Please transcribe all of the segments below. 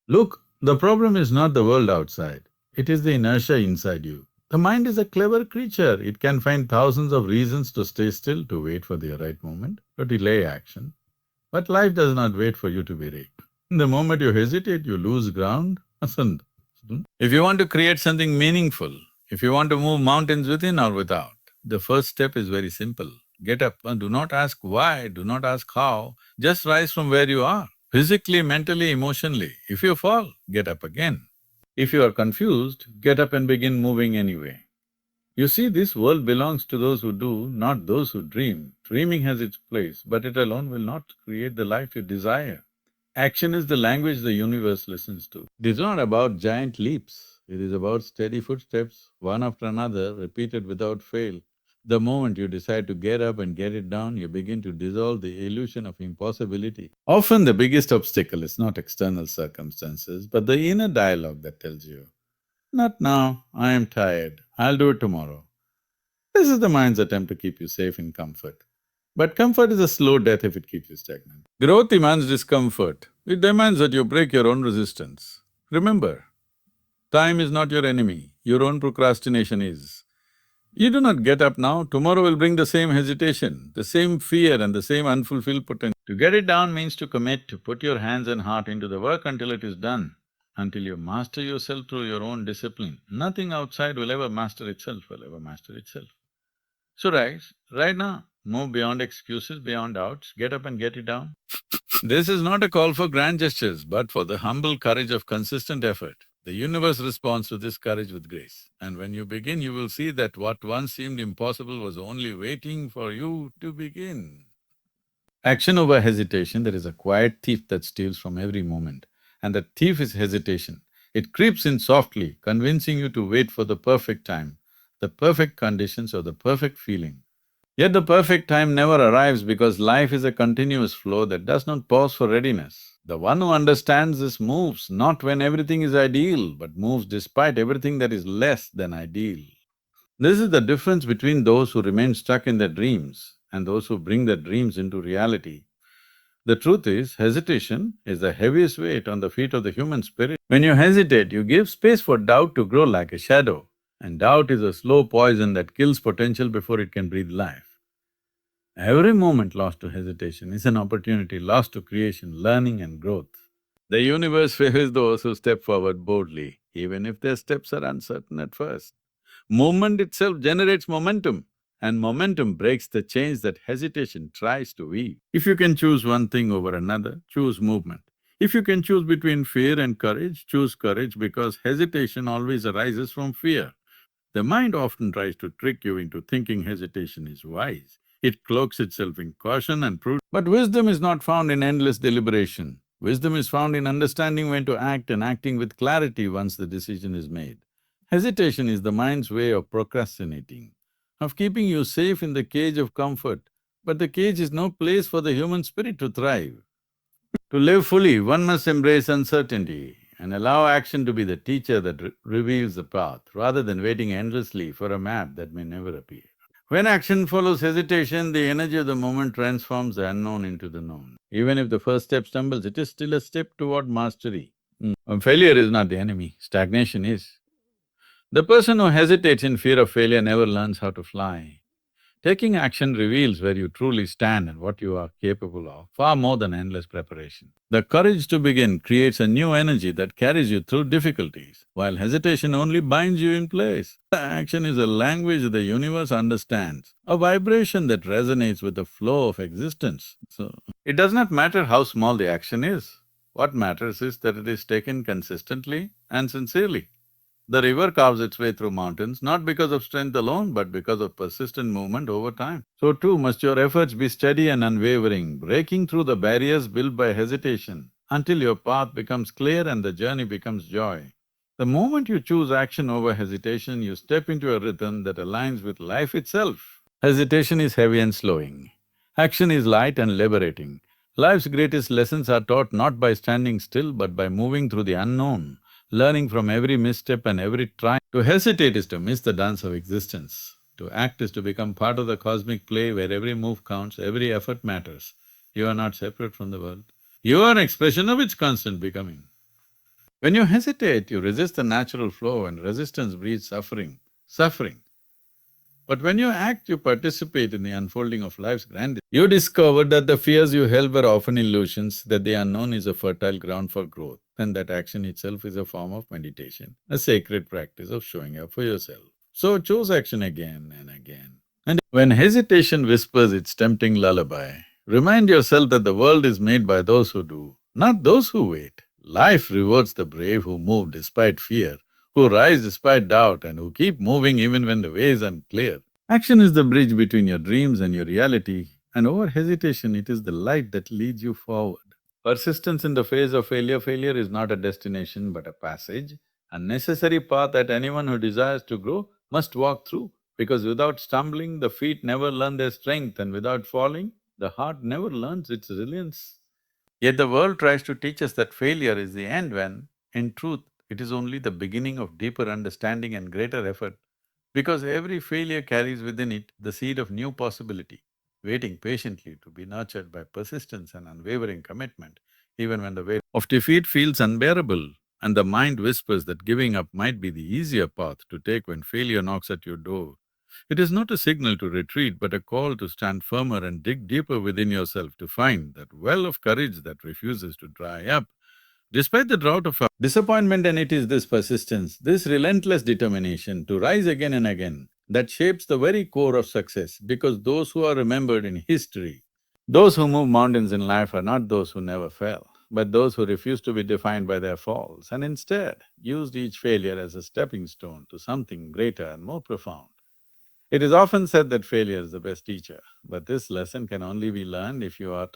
Look, the problem is not the world outside, it is the inertia inside you. The mind is a clever creature. It can find thousands of reasons to stay still, to wait for the right moment, to delay action. But life does not wait for you to be ready. The moment you hesitate, you lose ground. If you want to create something meaningful, if you want to move mountains within or without, the first step is very simple. Get up and do not ask why, do not ask how, just rise from where you are, physically, mentally, emotionally. If you fall, get up again. If you are confused, get up and begin moving anyway. You see, this world belongs to those who do, not those who dream. Dreaming has its place, but it alone will not create the life you desire. Action is the language the universe listens to. It is not about giant leaps, it is about steady footsteps, one after another, repeated without fail. The moment you decide to get up and get it done, you begin to dissolve the illusion of impossibility. Often the biggest obstacle is not external circumstances, but the inner dialogue that tells you, not now, I am tired, I'll do it tomorrow. This is the mind's attempt to keep you safe in comfort. But comfort is a slow death if it keeps you stagnant. Growth demands discomfort. It demands that you break your own resistance. Remember, time is not your enemy, your own procrastination is. You do not get up now, tomorrow will bring the same hesitation, the same fear and the same unfulfilled potential. To get it down means to commit, to put your hands and heart into the work until it is done, until you master yourself through your own discipline. Nothing outside will ever master itself, will ever master itself. So right now, move beyond excuses, beyond doubts, get up and get it down. This is not a call for grand gestures, but for the humble courage of consistent effort. The universe responds to this courage with grace. And when you begin, you will see that what once seemed impossible was only waiting for you to begin. Action over hesitation, there is a quiet thief that steals from every moment. And the thief is hesitation. It creeps in softly, convincing you to wait for the perfect time, the perfect conditions or the perfect feeling. Yet the perfect time never arrives because life is a continuous flow that does not pause for readiness. The one who understands this moves not when everything is ideal, but moves despite everything that is less than ideal. This is the difference between those who remain stuck in their dreams and those who bring their dreams into reality. The truth is, hesitation is the heaviest weight on the feet of the human spirit. When you hesitate, you give space for doubt to grow like a shadow, and doubt is a slow poison that kills potential before it can breathe life. Every moment lost to hesitation is an opportunity lost to creation, learning and growth. The universe favors those who step forward boldly, even if their steps are uncertain at first. Movement itself generates momentum, and momentum breaks the chains that hesitation tries to weave. If you can choose one thing over another, choose movement. If you can choose between fear and courage, choose courage because hesitation always arises from fear. The mind often tries to trick you into thinking hesitation is wise. It cloaks itself in caution and prudence. But wisdom is not found in endless deliberation. Wisdom is found in understanding when to act and acting with clarity once the decision is made. Hesitation is the mind's way of procrastinating, of keeping you safe in the cage of comfort, but the cage is no place for the human spirit to thrive. To live fully, one must embrace uncertainty and allow action to be the teacher that reveals the path, rather than waiting endlessly for a map that may never appear. When action follows hesitation, the energy of the moment transforms the unknown into the known. Even if the first step stumbles, it is still a step toward mastery. Failure is not the enemy, stagnation is. The person who hesitates in fear of failure never learns how to fly. Taking action reveals where you truly stand and what you are capable of, far more than endless preparation. The courage to begin creates a new energy that carries you through difficulties, while hesitation only binds you in place. Action is a language the universe understands, a vibration that resonates with the flow of existence. So, it does not matter how small the action is. What matters is that it is taken consistently and sincerely. The river carves its way through mountains not because of strength alone, but because of persistent movement over time. So too must your efforts be steady and unwavering, breaking through the barriers built by hesitation until your path becomes clear and the journey becomes joy. The moment you choose action over hesitation, you step into a rhythm that aligns with life itself. Hesitation is heavy and slowing. Action is light and liberating. Life's greatest lessons are taught not by standing still, but by moving through the unknown, learning from every misstep and every triumph. To hesitate is to miss the dance of existence. To act is to become part of the cosmic play where every move counts, every effort matters. You are not separate from the world. You are an expression of its constant becoming. When you hesitate, you resist the natural flow, and resistance breeds suffering. Suffering. But when you act, you participate in the unfolding of life's grand. You discovered that the fears you held were often illusions, that the unknown is a fertile ground for growth, and that action itself is a form of meditation, a sacred practice of showing up for yourself. So choose action again and again. And when hesitation whispers its tempting lullaby, remind yourself that the world is made by those who do, not those who wait. Life rewards the brave who move despite fear, who rise despite doubt, and who keep moving even when the way is unclear. Action is the bridge between your dreams and your reality, and over hesitation, it is the light that leads you forward. Persistence in the face of failure. Failure is not a destination but a passage, a necessary path that anyone who desires to grow must walk through, because without stumbling, the feet never learn their strength, and without falling, the heart never learns its resilience. Yet the world tries to teach us that failure is the end when, in truth, it is only the beginning of deeper understanding and greater effort, because every failure carries within it the seed of new possibility, waiting patiently to be nurtured by persistence and unwavering commitment, even when the weight of defeat feels unbearable and the mind whispers that giving up might be the easier path to take when failure knocks at your door. It is not a signal to retreat, but a call to stand firmer and dig deeper within yourself to find that well of courage that refuses to dry up. Despite the drought of disappointment, and it is this persistence, this relentless determination to rise again and again that shapes the very core of success, because those who are remembered in history, those who move mountains in life are not those who never fell, but those who refuse to be defined by their falls and instead used each failure as a stepping stone to something greater and more profound. It is often said that failure is the best teacher, but this lesson can only be learned if you are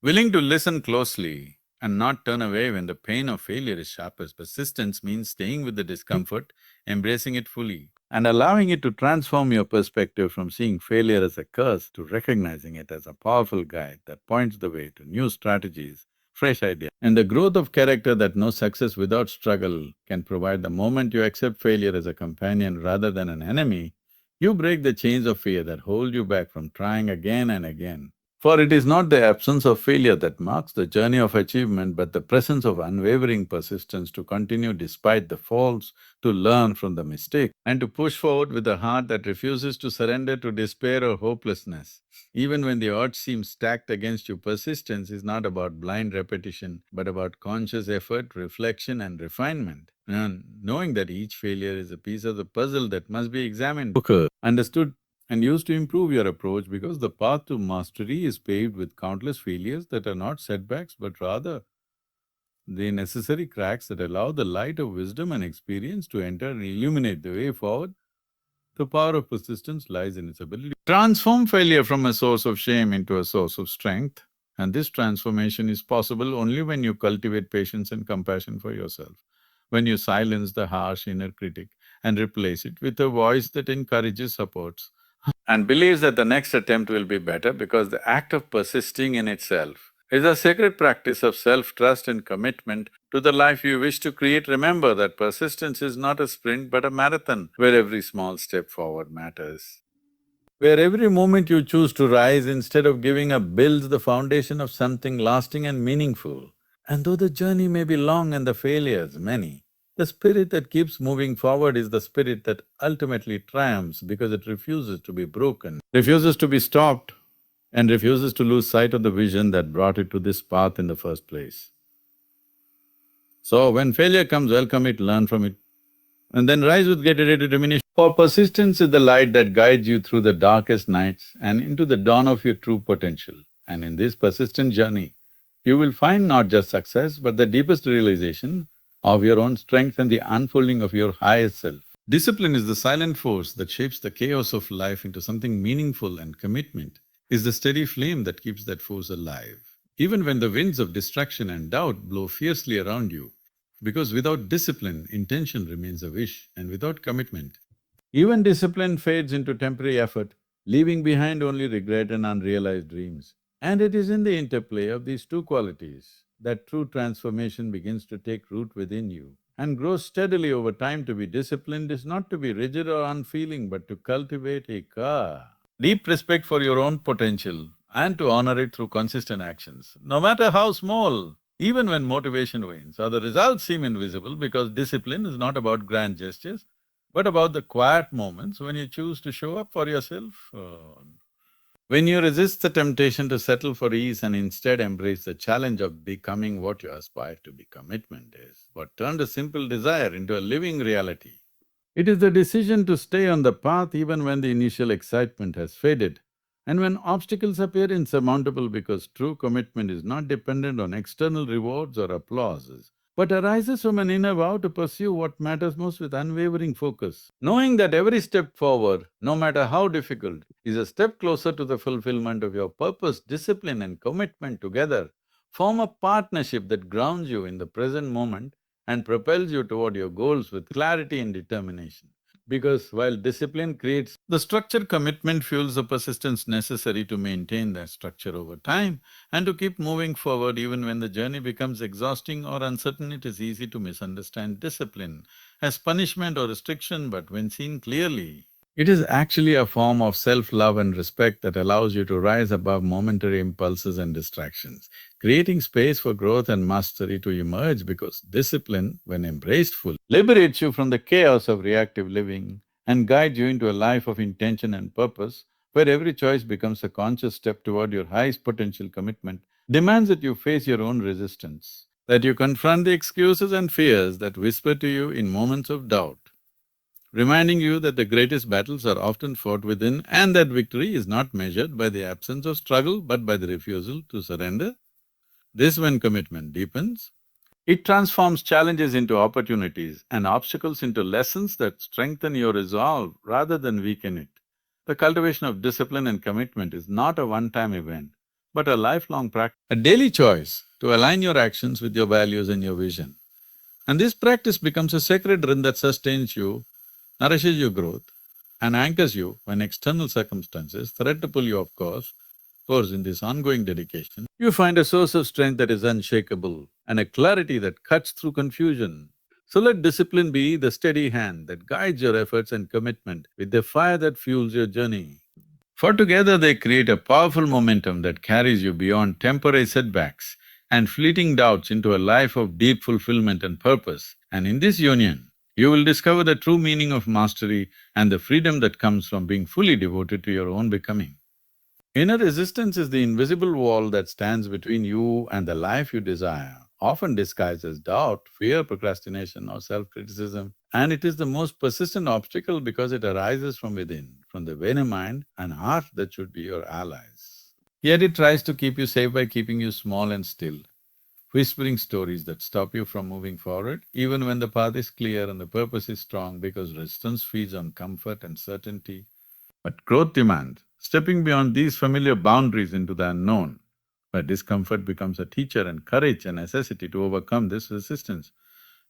willing to listen closely and not turn away when the pain of failure is sharpest. Persistence means staying with the discomfort, embracing it fully, and allowing it to transform your perspective from seeing failure as a curse to recognizing it as a powerful guide that points the way to new strategies, fresh ideas, and the growth of character that no success without struggle can provide. The moment you accept failure as a companion rather than an enemy, you break the chains of fear that hold you back from trying again and again. For it is not the absence of failure that marks the journey of achievement, but the presence of unwavering persistence to continue despite the falls, to learn from the mistake, and to push forward with a heart that refuses to surrender to despair or hopelessness. Even when the odds seem stacked against you, persistence is not about blind repetition, but about conscious effort, reflection and refinement. And knowing that each failure is a piece of the puzzle that must be examined, understood and used to improve your approach, because the path to mastery is paved with countless failures that are not setbacks but rather the necessary cracks that allow the light of wisdom and experience to enter and illuminate the way forward. The power of persistence lies in its ability to transform failure from a source of shame into a source of strength, and this transformation is possible only when you cultivate patience and compassion for yourself, when you silence the harsh inner critic and replace it with a voice that encourages, supports, and believes that the next attempt will be better, because the act of persisting in itself is a sacred practice of self-trust and commitment to the life you wish to create. Remember that persistence is not a sprint but a marathon, where every small step forward matters, where every moment you choose to rise instead of giving up builds the foundation of something lasting and meaningful. And though the journey may be long and the failures many, the spirit that keeps moving forward is the spirit that ultimately triumphs, because it refuses to be broken, refuses to be stopped, and refuses to lose sight of the vision that brought it to this path in the first place. So when failure comes, welcome it, learn from it, and then rise with greater determination. For persistence is the light that guides you through the darkest nights and into the dawn of your true potential. And in this persistent journey, you will find not just success, but the deepest realization of your own strength and the unfolding of your highest self. Discipline is the silent force that shapes the chaos of life into something meaningful, and commitment is the steady flame that keeps that force alive, even when the winds of distraction and doubt blow fiercely around you. Because without discipline, intention remains a wish, and without commitment, even discipline fades into temporary effort, leaving behind only regret and unrealized dreams. And it is in the interplay of these two qualities that true transformation begins to take root within you and grows steadily over time. To be disciplined is not to be rigid or unfeeling, but to cultivate a deep respect for your own potential and to honor it through consistent actions, no matter how small. Even when motivation wanes or the results seem invisible, because discipline is not about grand gestures, but about the quiet moments when you choose to show up for yourself. When you resist the temptation to settle for ease and instead embrace the challenge of becoming what you aspire to be, commitment is what turned a simple desire into a living reality. It is the decision to stay on the path even when the initial excitement has faded and when obstacles appear insurmountable, because true commitment is not dependent on external rewards or applauses, but arises from an inner vow to pursue what matters most with unwavering focus. Knowing that every step forward, no matter how difficult, is a step closer to the fulfillment of your purpose, discipline and commitment together form a partnership that grounds you in the present moment and propels you toward your goals with clarity and determination. Because while discipline creates the structure, commitment fuels the persistence necessary to maintain that structure over time and to keep moving forward even when the journey becomes exhausting or uncertain. It is easy to misunderstand discipline as punishment or restriction, but when seen clearly, it is actually a form of self-love and respect that allows you to rise above momentary impulses and distractions, creating space for growth and mastery to emerge, because discipline, when embraced fully, liberates you from the chaos of reactive living and guides you into a life of intention and purpose, where every choice becomes a conscious step toward your highest potential. Commitment demands that you face your own resistance, that you confront the excuses and fears that whisper to you in moments of doubt, reminding you that the greatest battles are often fought within and that victory is not measured by the absence of struggle but by the refusal to surrender. This, when commitment deepens, it transforms challenges into opportunities and obstacles into lessons that strengthen your resolve rather than weaken it. The cultivation of discipline and commitment is not a one-time event, but a lifelong practice, a daily choice to align your actions with your values and your vision. And this practice becomes a sacred rhythm that sustains you, nourishes your growth, and anchors you when external circumstances threaten to pull you off course. Of course, in this ongoing dedication, you find a source of strength that is unshakable and a clarity that cuts through confusion. So let discipline be the steady hand that guides your efforts and commitment with the fire that fuels your journey. For together they create a powerful momentum that carries you beyond temporary setbacks and fleeting doubts into a life of deep fulfillment and purpose. And in this union, you will discover the true meaning of mastery and the freedom that comes from being fully devoted to your own becoming. Inner resistance is the invisible wall that stands between you and the life you desire, often disguised as doubt, fear, procrastination or self-criticism. And it is the most persistent obstacle because it arises from within, from the very mind and heart that should be your allies. Yet it tries to keep you safe by keeping you small and still, whispering stories that stop you from moving forward, even when the path is clear and the purpose is strong, because resistance feeds on comfort and certainty. But growth demands stepping beyond these familiar boundaries into the unknown, where discomfort becomes a teacher and courage a necessity to overcome this resistance.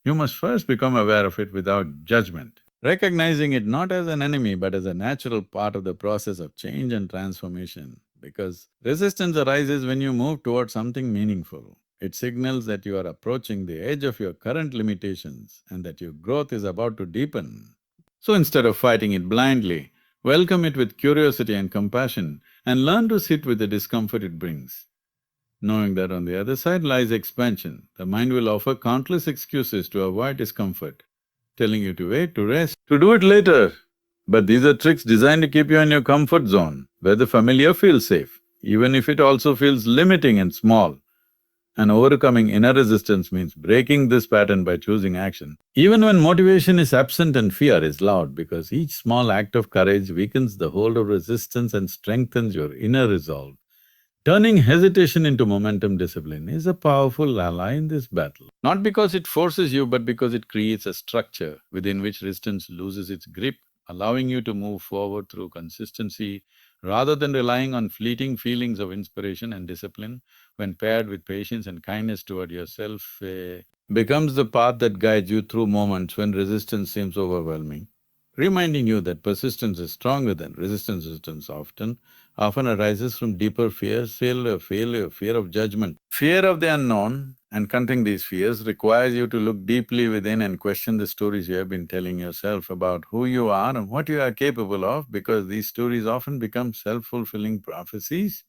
You must first become aware of it without judgment, recognizing it not as an enemy but as a natural part of the process of change and transformation. Because resistance arises when you move towards something meaningful. It signals that you are approaching the edge of your current limitations and that your growth is about to deepen. So instead of fighting it blindly, welcome it with curiosity and compassion and learn to sit with the discomfort it brings, knowing that on the other side lies expansion. The mind will offer countless excuses to avoid discomfort, telling you to wait, to rest, to do it later. But these are tricks designed to keep you in your comfort zone, where the familiar feels safe, even if it also feels limiting and small. And overcoming inner resistance means breaking this pattern by choosing action, even when motivation is absent and fear is loud, because each small act of courage weakens the hold of resistance and strengthens your inner resolve. Turning hesitation into momentum. Discipline is a powerful ally in this battle, not because it forces you, but because it creates a structure within which resistance loses its grip, allowing you to move forward through consistency rather than relying on fleeting feelings of inspiration. And discipline, when paired with patience and kindness toward yourself, becomes the path that guides you through moments when resistance seems overwhelming, reminding you that persistence is stronger than resistance. Resistance often arises from deeper fears, fear of judgment, fear of the unknown, and confronting these fears requires you to look deeply within and question the stories you have been telling yourself about who you are and what you are capable of, because these stories often become self-fulfilling prophecies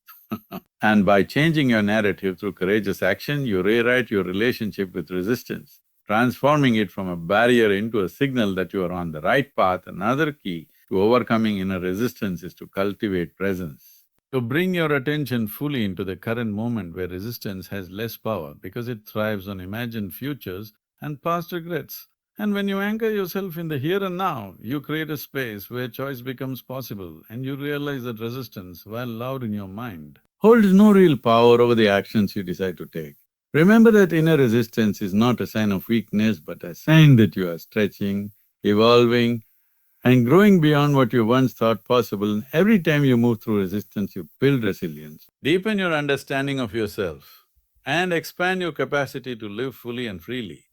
And by changing your narrative through courageous action, you rewrite your relationship with resistance, transforming it from a barrier into a signal that you are on the right path. Another key to overcoming inner resistance is to cultivate presence. To bring your attention fully into the current moment where resistance has less power because it thrives on imagined futures and past regrets. And when you anchor yourself in the here and now, you create a space where choice becomes possible and you realize that resistance, while loud in your mind, holds no real power over the actions you decide to take. Remember that inner resistance is not a sign of weakness but a sign that you are stretching, evolving, and growing beyond what you once thought possible. Every time you move through resistance, you build resilience, deepen your understanding of yourself, and expand your capacity to live fully and freely.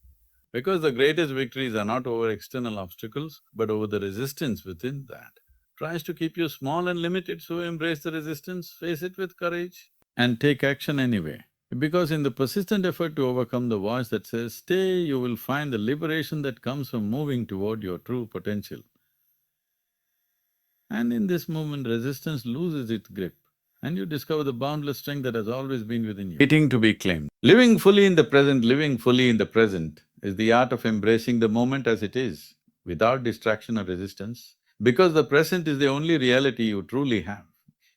Because the greatest victories are not over external obstacles, but over the resistance within that tries to keep you small and limited, so embrace the resistance, face it with courage, and take action anyway. Because in the persistent effort to overcome the voice that says, stay, you will find the liberation that comes from moving toward your true potential. And in this movement, resistance loses its grip and you discover the boundless strength that has always been within you, waiting to be claimed. Living fully in the present is the art of embracing the moment as it is, without distraction or resistance, because the present is the only reality you truly have.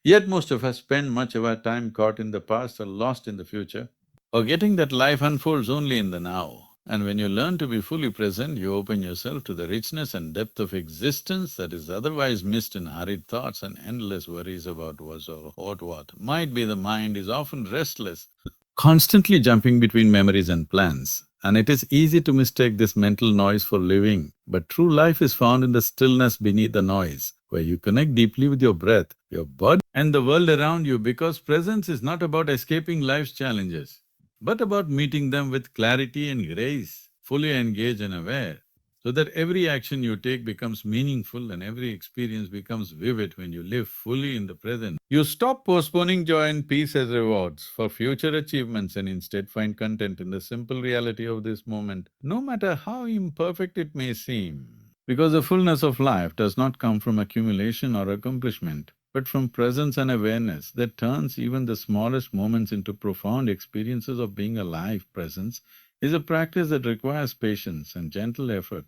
Yet most of us spend much of our time caught in the past or lost in the future, forgetting that life unfolds only in the now. And when you learn to be fully present, you open yourself to the richness and depth of existence that is otherwise missed in hurried thoughts and endless worries about was or what might be. The mind is often restless, constantly jumping between memories and plans. And it is easy to mistake this mental noise for living, but true life is found in the stillness beneath the noise, where you connect deeply with your breath, your body, and the world around you, because presence is not about escaping life's challenges, but about meeting them with clarity and grace, fully engaged and aware, so that every action you take becomes meaningful and every experience becomes vivid when you live fully in the present. You stop postponing joy and peace as rewards for future achievements and instead find content in the simple reality of this moment, no matter how imperfect it may seem. Because the fullness of life does not come from accumulation or accomplishment, but from presence and awareness that turns even the smallest moments into profound experiences of being alive. Presence is a practice that requires patience and gentle effort.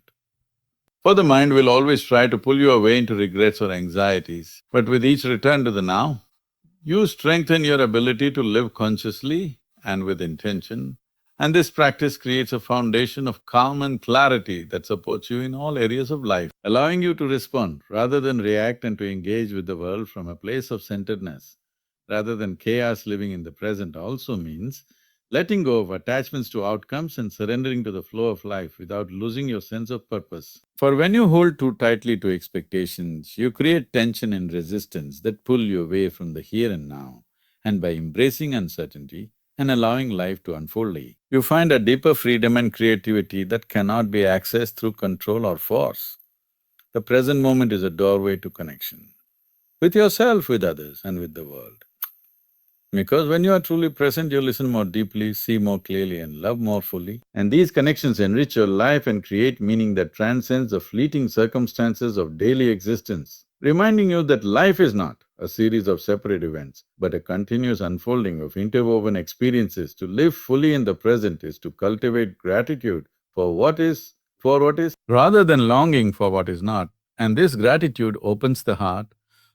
For the mind will always try to pull you away into regrets or anxieties, but with each return to the now, you strengthen your ability to live consciously and with intention, and this practice creates a foundation of calm and clarity that supports you in all areas of life, allowing you to respond rather than react and to engage with the world from a place of centeredness rather than chaos. Living in the present also means letting go of attachments to outcomes and surrendering to the flow of life without losing your sense of purpose. For when you hold too tightly to expectations, you create tension and resistance that pull you away from the here and now. And by embracing uncertainty and allowing life to unfold, you find a deeper freedom and creativity that cannot be accessed through control or force. The present moment is a doorway to connection with yourself, with others, and with the world. Because when you are truly present, you listen more deeply, see more clearly and love more fully. And these connections enrich your life and create meaning that transcends the fleeting circumstances of daily existence, reminding you that life is not a series of separate events, but a continuous unfolding of interwoven experiences. To live fully in the present is to cultivate gratitude for what is, rather than longing for what is not. And this gratitude opens the heart,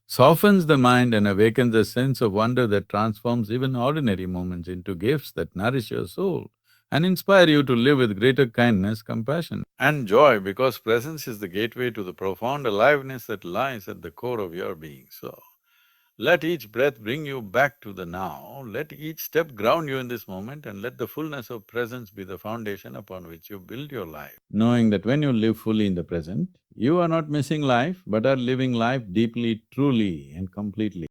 softens the mind and awakens a sense of wonder that transforms even ordinary moments into gifts that nourish your soul and inspire you to live with greater kindness, compassion, and joy, because presence is the gateway to the profound aliveness that lies at the core of your being. So, let each breath bring you back to the now, let each step ground you in this moment, and let the fullness of presence be the foundation upon which you build your life. Knowing that when you live fully in the present, you are not missing life, but are living life deeply, truly and completely.